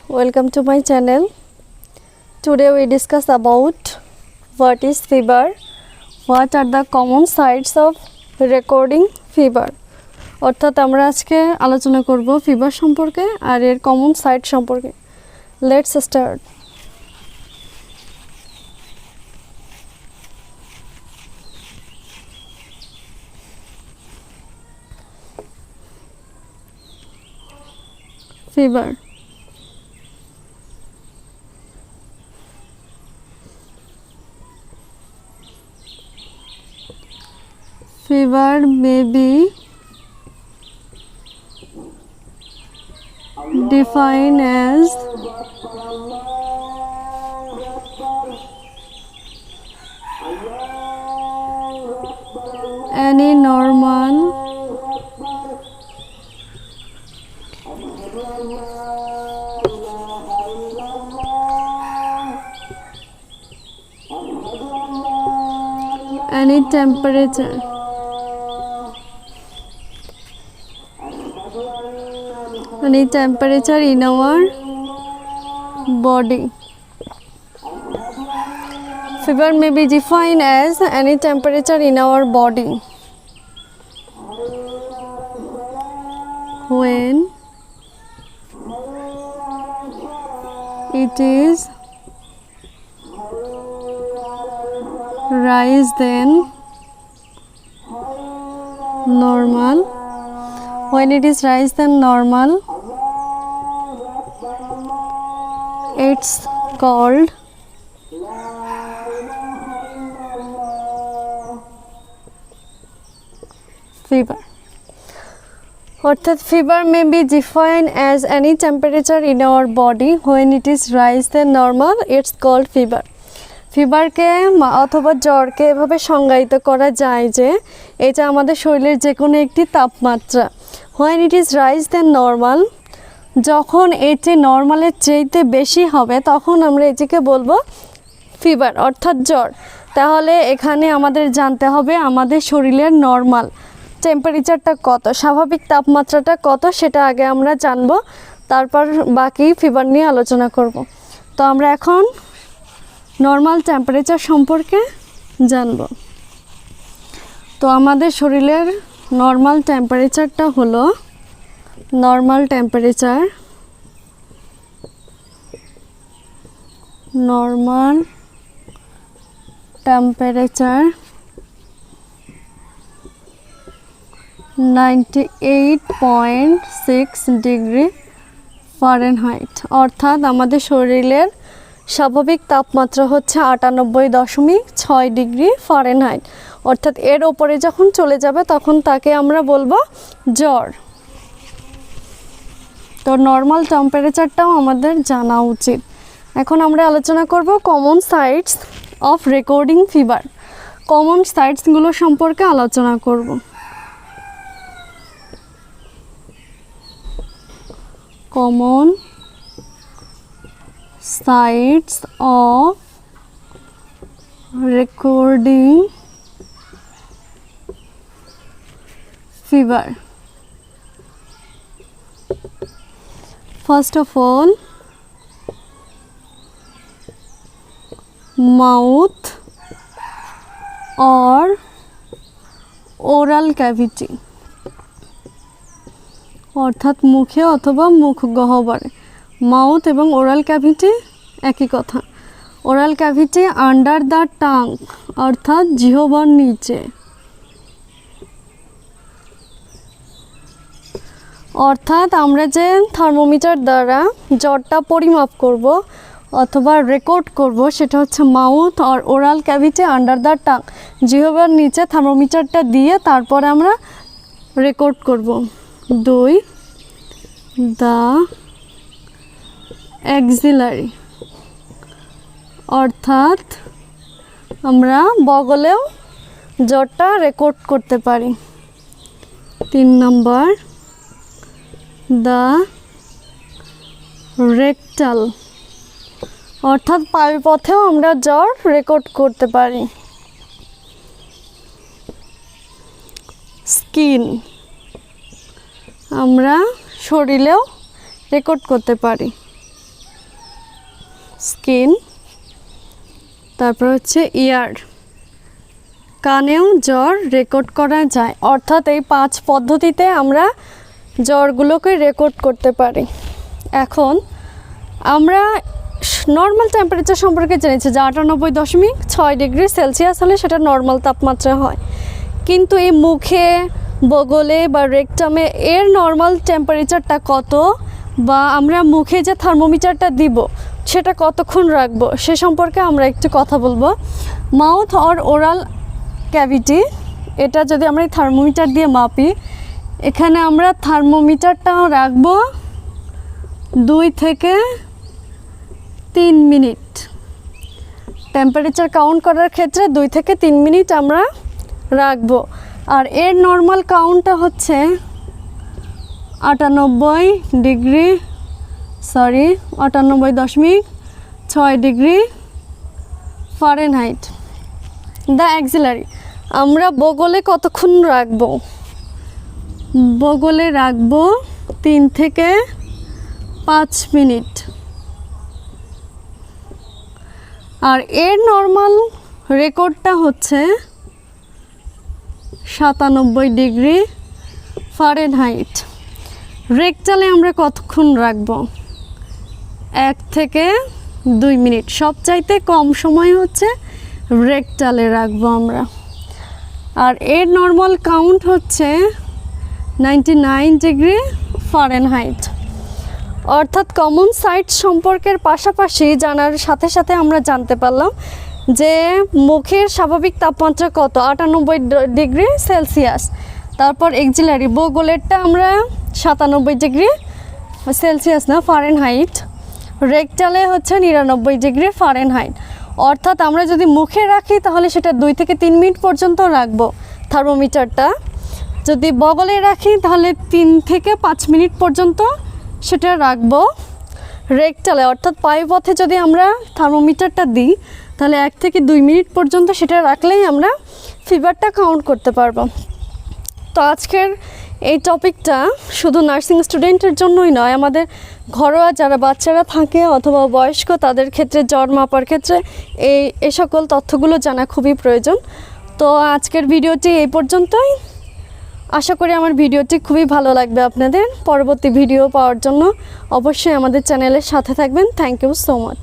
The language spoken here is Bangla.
welcome to my channel. Today we discuss about what is fever, what are the common sites of recording fever. অর্থাৎ আমরা আজকে আলোচনা করব ফিভার সম্পর্কে আর এর কমন সাইট সম্পর্কে। Let's start. Fever. Fever may be defined as any normal temperature in our body. Fever may be defined as any temperature in our body when it is rise than normal. When it is rise than normal, it's called fever. অর্থাৎ fever may be defined as any temperature in our body when it is rise than normal, it's called fever. ফিভারকে অথবা জ্বরকে এভাবে সংজ্ঞায়িত করা যায় যে এটা আমাদের শরীরের যে কোনো একটি তাপমাত্রা when it is rise than normal, যখন এটি নর্মালের চাইতে বেশি হবে তখন আমরা এটিকে বলবো ফিভার অর্থাৎ জ্বর। তাহলে এখানে আমাদের জানতে হবে আমাদের শরীরের নর্মাল টেম্পারেচারটা কত, স্বাভাবিক তাপমাত্রাটা কত সেটা আগে আমরা জানবো, তারপর বাকি ফিভার নিয়ে আলোচনা করব। তো আমরা এখন নর্মাল টেম্পারেচার সম্পর্কে জানব। তো আমাদের শরীরের নর্মাল টেম্পারেচারটা হলো নর্মাল টেম্পারেচার 98.6 ডিগ্রি ফারেনহাইট। অর্থাৎ আমাদের শরীরের স্বাভাবিক তাপমাত্রা হচ্ছে 98.6 ডিগ্রি ফারেনহাইট। অর্থাৎ এর ওপরে যখন চলে যাবে তখন তাকে আমরা বলবো জ্বর। তো নর্মাল টেম্পারেচারটাও আমাদের জানা উচিত। এখন আমরা আলোচনা করব common sites of recording fever. Common সাইটসগুলো সম্পর্কে আলোচনা করব। Common sites of recording fever. First of all, mouth or oral cavity, অর্থাৎ মুখে অথবা মুখ গহ্বরে। মাউথ এবং ওরাল ক্যাভিটি একই কথা। Oral cavity under the tongue অর্থাৎ জিহ্বার নিচে। অর্থাৎ আমরা যে থার্মোমিটার দ্বারা জ্বরটা পরিমাপ করব অথবা রেকর্ড করব সেটা হচ্ছে মাউথ আর oral cavity under the tongue, জিহ্বার নিচে থার্মোমিটারটা দিয়ে তারপরে আমরা রেকর্ড করব। 2 দ্য অ্যাক্সিলারি, অর্থাৎ আমরা বগলেও জ্বরটা রেকর্ড করতে পারি। 3 নম্বর দ্য রেকটাল, অর্থাৎ পায়ুপথেও আমরা জ্বর রেকর্ড করতে পারি। স্কিন, আমরা শরীরেও রেকর্ড করতে পারি। স্কিন, তারপর হচ্ছে ইয়ার, কানেও জ্বর রেকর্ড করা যায়। অর্থাৎ এই 5 পদ্ধতিতে আমরা জ্বরগুলোকে রেকর্ড করতে পারি। এখন আমরা নর্মাল টেম্পারেচার সম্পর্কে জেনেছি যে 98.6 ডিগ্রি সেলসিয়াস হলে সেটা নর্মাল তাপমাত্রা হয়, কিন্তু এই মুখে, বগলে বা রেকটামে এর নর্মাল টেম্পারেচারটা কত, বা আমরা মুখে যে থার্মোমিটারটা দিব সেটা কতক্ষণ রাখবো সে সম্পর্কে আমরা একটু কথা বলবো। মাউথ অর ওরাল ক্যাভিটি, এটা যদি আমরা এই থার্মোমিটার দিয়ে মাপি, এখানে আমরা থার্মোমিটারটাও রাখবো 2 থেকে 3 মিনিট। টেম্পারেচার কাউন্ট করার ক্ষেত্রে 2 থেকে 3 মিনিট আমরা রাখবো। আর এর নর্মাল কাউন্টটা হচ্ছে 98.6 ডিগ্রি ফারেনহাইট। দ্য অ্যাক্সিলারি, আমরা বগলে কতক্ষণ রাখবো? বগলে রাখবো 3 থেকে 5 মিনিট। আর এর নর্মাল রেকর্ডটা হচ্ছে 97 ডিগ্রি ফারেনহাইট। রেকটালে আমরা কতক্ষণ রাখবো? 1 থেকে 2 মিনিট। সবচাইতে কম সময় হচ্ছে রেকটালে রাখবো আমরা। আর এর নর্মাল কাউন্ট হচ্ছে 99 ডিগ্রি ফারেনহাইট। অর্থাৎ কমন সাইট সম্পর্কের পাশাপাশি জানার সাথে সাথে আমরা জানতে পারলাম যে মুখের স্বাভাবিক তাপমাত্রা কত, 98 ডিগ্রি সেলসিয়াস। তারপর এক্সিলারি, বগলেরটা আমরা 97 ডিগ্রি সেলসিয়াস না, ফারেনহাইট। রেকটালে হচ্ছে 99 ডিগ্রি ফারেনহাইট। অর্থাৎ আমরা যদি মুখে রাখি তাহলে সেটা 2 থেকে 3 মিনিট পর্যন্ত রাখবো থার্মোমিটারটা। যদি বগলে রাখি তাহলে 3 থেকে 5 মিনিট পর্যন্ত সেটা রাখবো রেকটালে। অর্থাৎ পায়ুপথে যদি আমরা থার্মোমিটারটা দিই তাহলে 1 থেকে 2 মিনিট পর্যন্ত সেটা রাখলেই আমরা ফিভারটা কাউন্ট করতে পারবো। তো আজকের এই টপিকটা শুধু নার্সিং স্টুডেন্টের জন্যই নয়, আমাদের ঘরোয়া যারা বাচ্চারা থাকে অথবা বয়স্ক তাদের ক্ষেত্রে জ্বর মাপার ক্ষেত্রে এই সকল তথ্যগুলো জানা খুবই প্রয়োজন। তো আজকের ভিডিওটি এই পর্যন্তই। আশা করি আমার ভিডিওটি খুবই ভালো লাগবে আপনাদের। পরবর্তী ভিডিও পাওয়ার জন্য অবশ্যই আমাদের চ্যানেলের সাথে থাকবেন। Thank you so much.